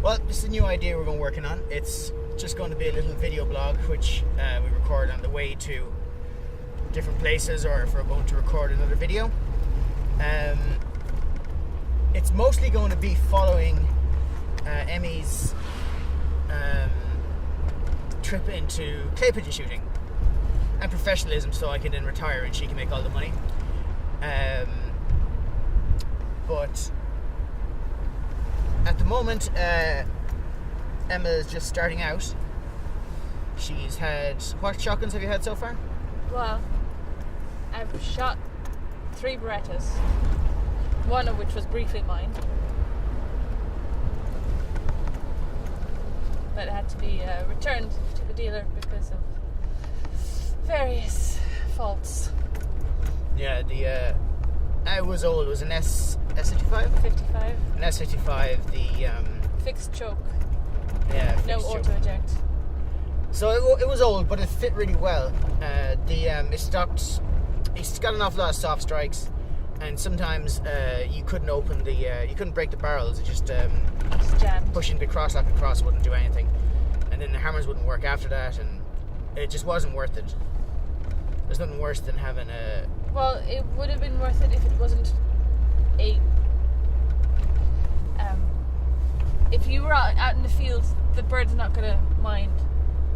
Well, this is a new idea we're going working on. It's just going to be a little video blog which we record on the way to different places, or if we're going to record another video. It's mostly going to be following Emmy's trip into clay pigeon shooting and professionalism, so I can then retire and she can make all the money. But at the moment, Emma's just starting out. She's had... What shotguns have you had so far? Well, I've shot 3 Berettas, one of which was briefly mine, but it had to be returned to the dealer because of various faults. Yeah, it was old. It was an S55? 55. An S55, the... Fixed choke. Yeah, No fixed choke. auto-eject. So it was old, but it fit really well. It stopped... It's got an awful lot of soft strikes, and sometimes you couldn't open the... you couldn't break the barrels. It just jammed. Pushing the crosslock across wouldn't do anything. And then the hammers wouldn't work after that, and it just wasn't worth it. There's nothing worse than having a... Well, it would have been worth it if it wasn't a... if you were out in the field, the bird's not going to mind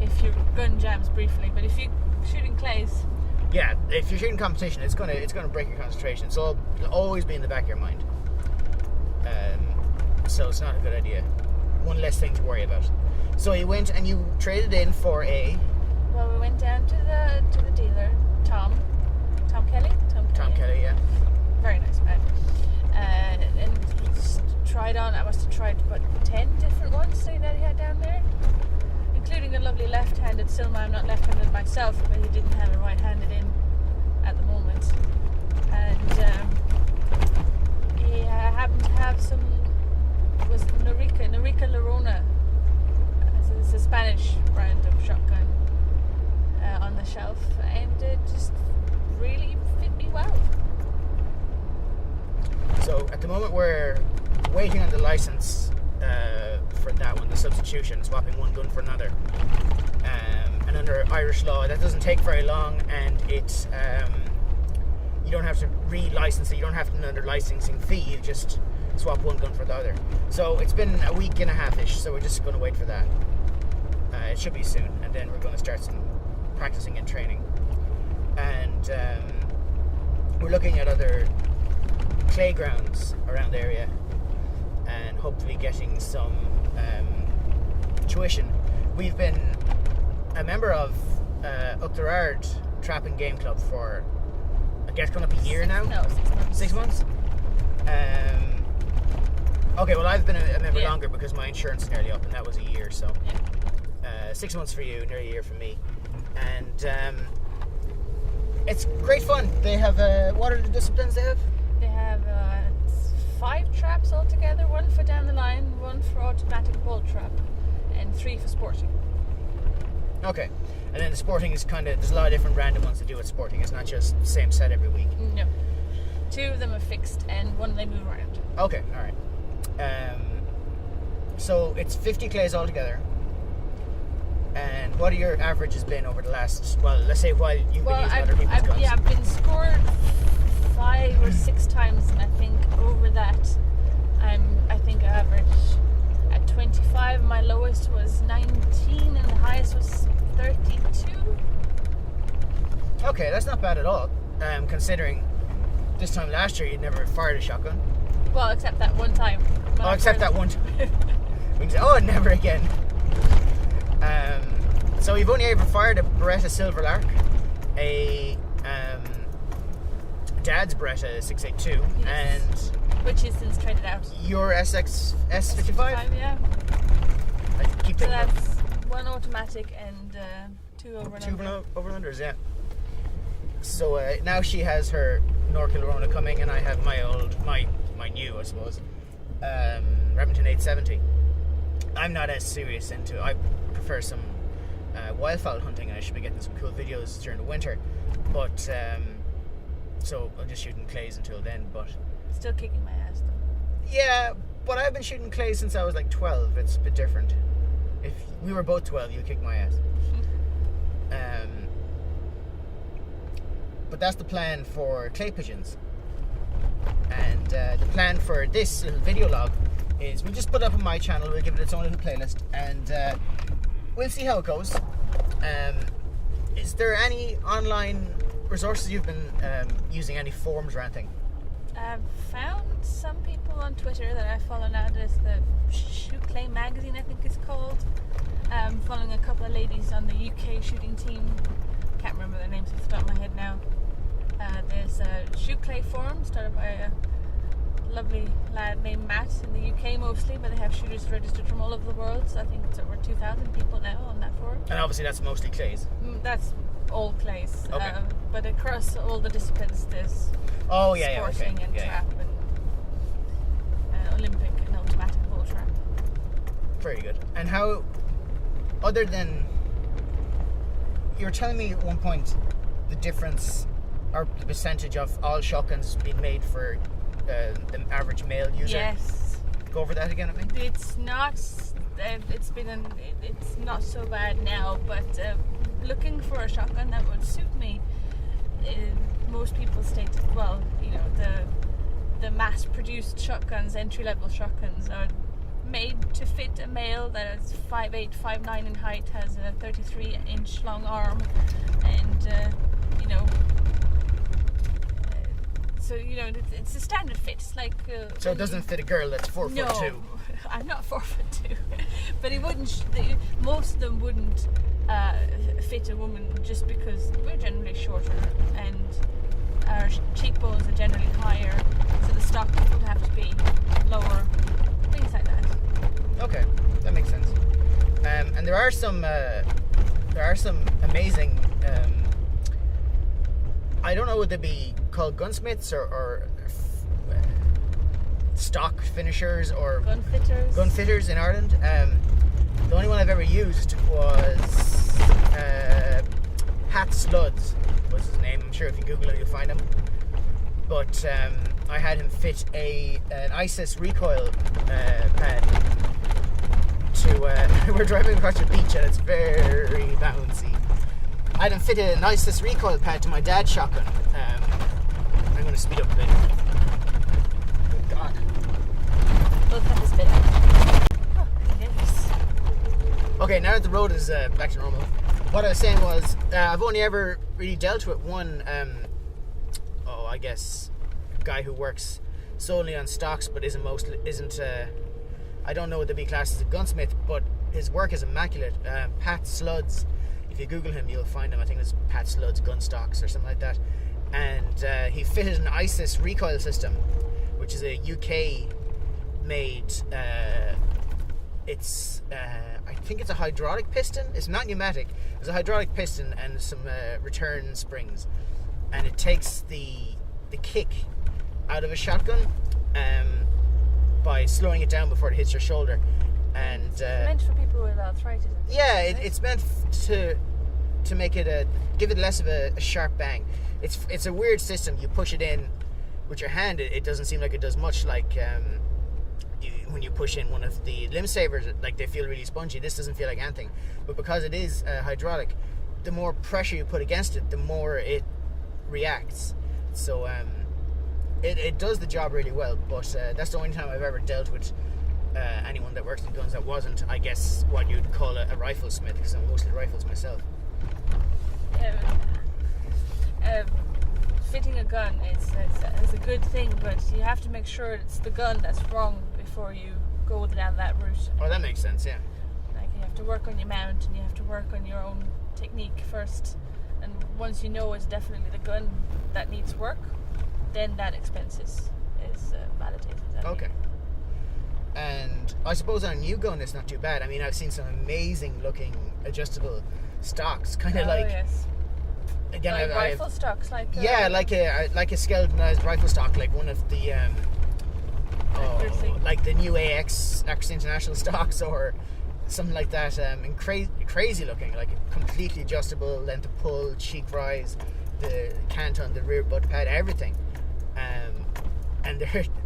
if your gun jams briefly, but if you're shooting clays... Yeah, if you're shooting competition, it's gonna break your concentration, so it'll always be in the back of your mind. So it's not a good idea. One less thing to worry about. So you went and you traded in for a... Well, we went down to the dealer, Tom Kelly. Tom Kelly, yeah. Very nice man. And just tried on. I must have tried about 10 different ones that he had down there, including a lovely left-handed Silma. I'm not left-handed myself, but he didn't have a right-handed in at the moment. And he happened to have some... It was Norica Lorona. It's a Spanish brand of shotgun on the shelf, and it just really fit me well. So at the moment we're waiting on the license for that one, the substitution, swapping one gun for another. And under Irish law, that doesn't take very long, and it's you don't have to re-license it. You don't have another licensing fee. You just swap one gun for the other. So it's been a week and a half-ish, so we're just going to wait for that. It should be soon, and then we're going to start some practicing and training. And we're looking at other clay grounds around the area, and hopefully getting some tuition. We've been a member of Uachtarard Trapping Game Club for, I guess, coming up a year now? No, 6 months. 6 months? Okay, well, I've been a member longer because my insurance is nearly up, and that was a year, so... Yeah. 6 months for you, nearly a year for me. And it's great fun. They have... what are the disciplines they have? They have 5 traps altogether, 1 for down the line, 1 for automatic ball trap, and 3 for sporting. Okay. And then the sporting is kind of... There's a lot of different random ones to do with sporting. It's not just the same set every week. No. 2 of them are fixed, and 1 they move around. Okay, alright. So it's 50 clays altogether. And what are your averages been over the last... Well, let's say while you've been using other people's guns. Yeah, I've been scored 5 or 6 times, and I think over that, I think I averaged at 25. My lowest was 19, and the highest was 32. Okay, that's not bad at all. Considering this time last year you'd never fired a shotgun. Well, except that one time. Oh, except that one time. We can say, oh, never again. So you've only ever fired a Beretta Silver Lark, a Dad's Beretta 682, Yes. and which is since traded out. your S55? Yeah. I keep So thinking about that's 1 automatic and 2 over and 2 under. over-unders, yeah. So now she has her Norca Lorona coming, and I have my new, I suppose, Remington 870. I'm not as serious into... I prefer some wildfowl hunting, and I should be getting some cool videos during the winter. But, so I'm just shooting clays until then, but... Still kicking my ass though. Yeah, But I've been shooting clay since I was like 12. It's a bit different. If we were both 12, you'd kick my ass. But that's the plan for clay pigeons. And the plan for this little video log is we'll just put it up on my channel. We'll give it its own little playlist, and we'll see how it goes. Is there any online resources you've been using, any forums or anything? I've found some people on Twitter that I follow now. There's the Shoot Clay magazine, I think it's called. Following a couple of ladies on the UK shooting team. Can't remember their names off the top of my head now. There's a Shoot Clay forum started by a lovely lad named Matt in the UK mostly, but they have shooters registered from all over the world, so I think it's over 2,000 people now on that forum. And obviously that's mostly clays. That's all clays. Okay. But across all the disciplines there's sporting and trap and Olympic and automatic bull trap. Very good. And how, other than, you were telling me at one point the difference or the percentage of all shotguns being made for the average male user. Yes. Go over that again with me. It's not. It's not so bad now, but looking for a shotgun that would suit me, most people state, well, you know, the mass-produced shotguns, entry-level shotguns, are made to fit a male that is 5'8", 5'9" in height, has a 33-inch long arm, and you know. So, you know, it's a standard fit. It's like... so it doesn't fit a girl that's 4'2". No, I'm not 4'2". But it wouldn't... most of them wouldn't fit a woman just because we're generally shorter and our cheekbones are generally higher, so the stock would have to be lower. Things like that. Okay, that makes sense. And there are some amazing... I don't know, would they be called gunsmiths or stock finishers or gun fitters in Ireland. The only one I've ever used was Pat Sluds was his name. I'm sure if you Google it you'll find him. But I had him fit an ISIS recoil pad to we're driving across the beach and it's very bouncy. I had him fit an ISIS recoil pad to my dad's shotgun. I'm going to speed up a bit. Good God. We'll cut this bit out. Oh, goodness. Okay, now that the road is back to normal, what I was saying was I've only ever really dealt with one, I guess, guy who works solely on stocks but isn't I don't know what they'd be classed as a gunsmith, but his work is immaculate. Pat Sluds. If you Google him, you'll find him. I think it's Pat Sluds Gun Stocks or something like that. And he fitted an ISIS recoil system, which is a UK-made. It's I think it's a hydraulic piston. It's not pneumatic. It's a hydraulic piston and some return springs, and it takes the kick out of a shotgun by slowing it down before it hits your shoulder. And it's meant for people with arthritis. Yeah, it's meant to make it give it less of a sharp bang. It's a weird system. You push it in with your hand. It doesn't seem like it does much. Like when you push in one of the limb savers, like they feel really spongy. This doesn't feel like anything. But because it is hydraulic, the more pressure you put against it, the more it reacts. So it does the job really well. But that's the only time I've ever dealt with anyone that works in guns that wasn't, I guess, what you'd call a rifle smith, because I'm mostly rifles myself. Fitting a gun is a good thing, but you have to make sure it's the gun that's wrong before you go down that route. Oh, that makes sense, yeah. Like, you have to work on your mount and you have to work on your own technique first, and once you know it's definitely the gun that needs work, then that expense is validated. Okay. And I suppose on a new gun it's not too bad. I mean, I've seen some amazing looking adjustable stocks, kind of yes. Again, like rifle stocks, like like a skeletonized rifle stock, like one of the like the new AX International stocks or something like that. And crazy looking, like completely adjustable, length of pull, cheek rise, the cant on the rear butt pad, everything. And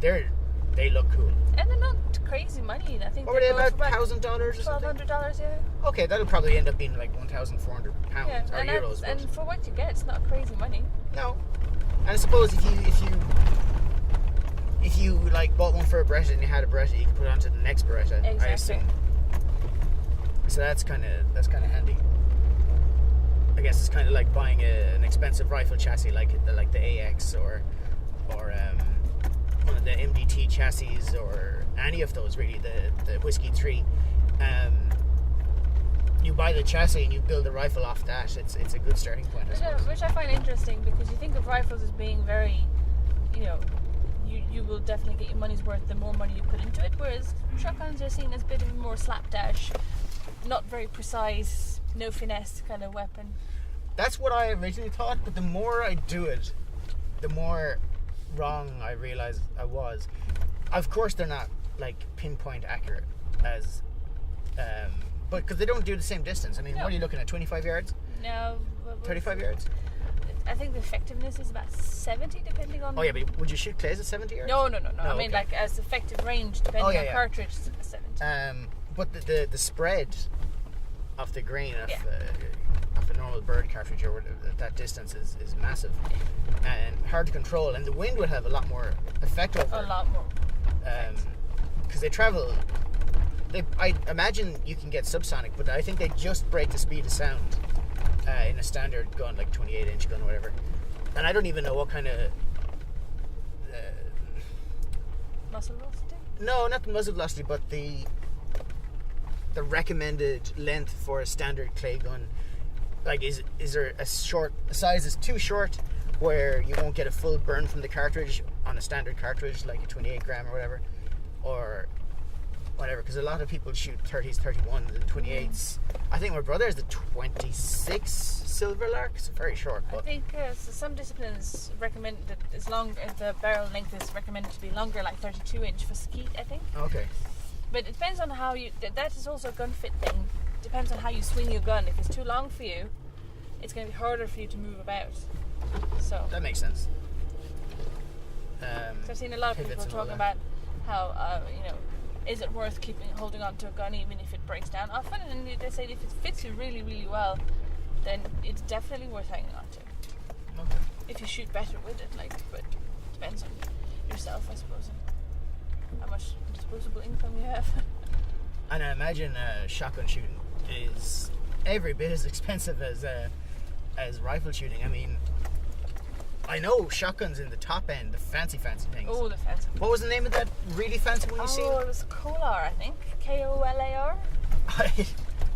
they're they look cool. And they're not crazy money. I think What were they, go about for $1,000 or something? $1,200, yeah. Okay, that'll probably end up being like £1,400 or And, euros. and for what you get, it's not crazy money. No. And I suppose if you like bought one for a Beretta and you had a Beretta, you can put it onto the next Beretta. Exactly. I assume. So that's kind of handy. I guess it's kind of like buying an expensive rifle chassis like the AX or one of the MDT chassis or any of those really, the Whiskey 3. You buy the chassis and you build a rifle off that. It's a good starting point, I suppose. Which I find interesting, because you think of rifles as being very, you will definitely get your money's worth the more money you put into it, whereas shotguns are seen as a bit of a more slapdash, not very precise, no finesse kind of weapon. That's what I originally thought, but the more I do it, the more wrong I realize I was. Of course they're not like pinpoint accurate as but because they don't do the same distance. I mean, No. What are you looking at, 25 yards? No. 35 yards? I think the effectiveness is about 70, depending on... Oh yeah, but would you shoot clays at 70 yards? No. No, I mean, okay. like, as effective range, depending on yeah. cartridge, it's 70. But the spread of the grain of, Yeah. of a normal bird cartridge or whatever, that distance is massive and hard to control, and the wind would have a lot more effect over A lot more. because they travel. I imagine you can get subsonic, but I think they just break the speed of sound in a standard gun, like 28-inch gun or whatever. And I don't even know what kind of Muzzle velocity? no, not the muzzle velocity, but the recommended length for a standard clay gun. Like, is there a size is too short where you won't get a full burn from the cartridge on a standard cartridge, like a 28 gram or whatever, or whatever? Because a lot of people shoot 30s, 31s, and 28s. I think my brother has the 26 Silver Lark. It's very short, I but think so some disciplines recommend that the barrel length is recommended to be longer, like 32-inch for skeet, I think. okay. But it depends on how you... That is also a gun fit thing. Depends on how you swing your gun. If it's too long for you, it's going to be harder for you to move about. So That makes sense. So I've seen a lot of pivots people and all talking that. about how, is it worth holding on to a gun even if it breaks down often? And they say if it fits you really, really well, then it's definitely worth hanging on to. Okay. If you shoot better with it, but it depends on yourself, I suppose, and how much disposable income you have. And I imagine shotgun shooting is every bit as expensive as rifle shooting. I mean, I know shotguns in the top end, the fancy things. Oh, the fancy. What was the name of that really fancy one you seen? Oh, it was Kolar, I think. Kolar.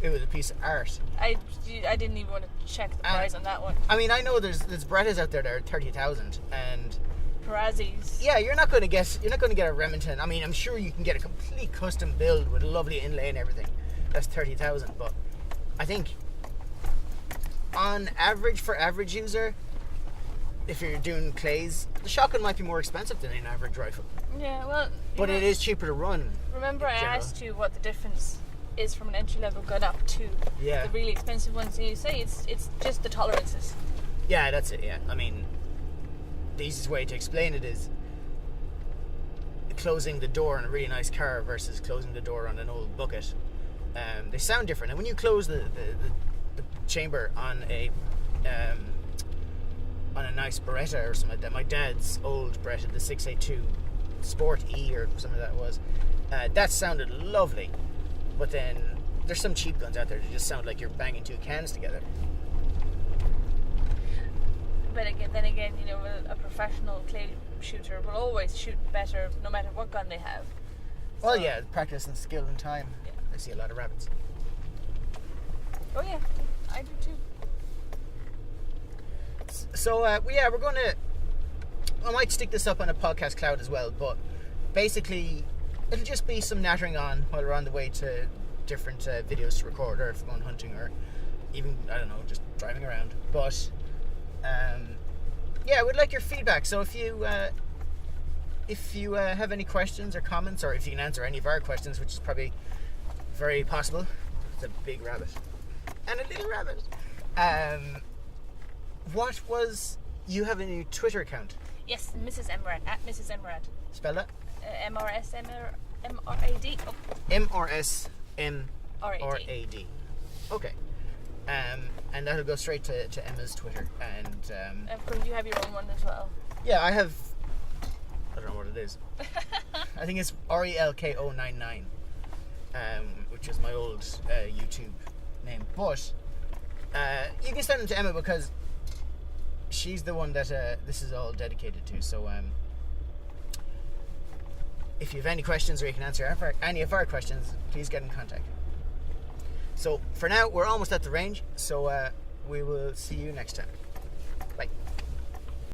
It was a piece of art. I didn't even want to check the price on that one. I mean, I know there's Berettas out there that are 30,000, and Perazzi's. yeah, you're not going to get a Remington. I mean, I'm sure you can get a complete custom build with a lovely inlay and everything. That's 30,000, but I think on average, for average user, if you're doing clays, the shotgun might be more expensive than an average rifle. Yeah, well... But it is cheaper to run. Remember I general. asked you what the difference is from an entry-level gun up to Yeah. the really expensive ones. And you say it's just the tolerances. Yeah, that's it, yeah. I mean, the easiest way to explain it is closing the door on a really nice car versus closing the door on an old bucket. They sound different. And when you close the chamber on a nice Beretta or something like that, my dad's old Beretta, the 682 Sport E or something like that was, that sounded lovely. But then there's some cheap guns out there that just sound like you're banging two cans together. But then again, a professional clay shooter will always shoot better no matter what gun they have. Well, yeah, practice and skill and time. Yeah. I see a lot of rabbits. Oh yeah, I do too. So, we're going to... I might stick this up on a podcast cloud as well, but basically it'll just be some nattering on while we're on the way to different videos to record, or if we're going hunting, or even, I don't know, just driving around. But, we'd like your feedback. So if you have any questions or comments, or if you can answer any of our questions, which is probably very possible. It's a big rabbit. And a little rabbit. You have a new Twitter account. Yes, Mrs. MRAD, at Mrs. MRAD. Spell that? MRAD. Oh, MRSMRAD. Okay. And that'll go straight to Emma's Twitter. And of course, you have your own one as well. yeah, I have. I don't know what it is. I think it's RELKO99, which is my old YouTube name. But you can send them to Emma because she's the one that this is all dedicated to. So if you have any questions or you can answer any of our questions, please get in contact. So for now, we're almost at the range. So we will see you next time.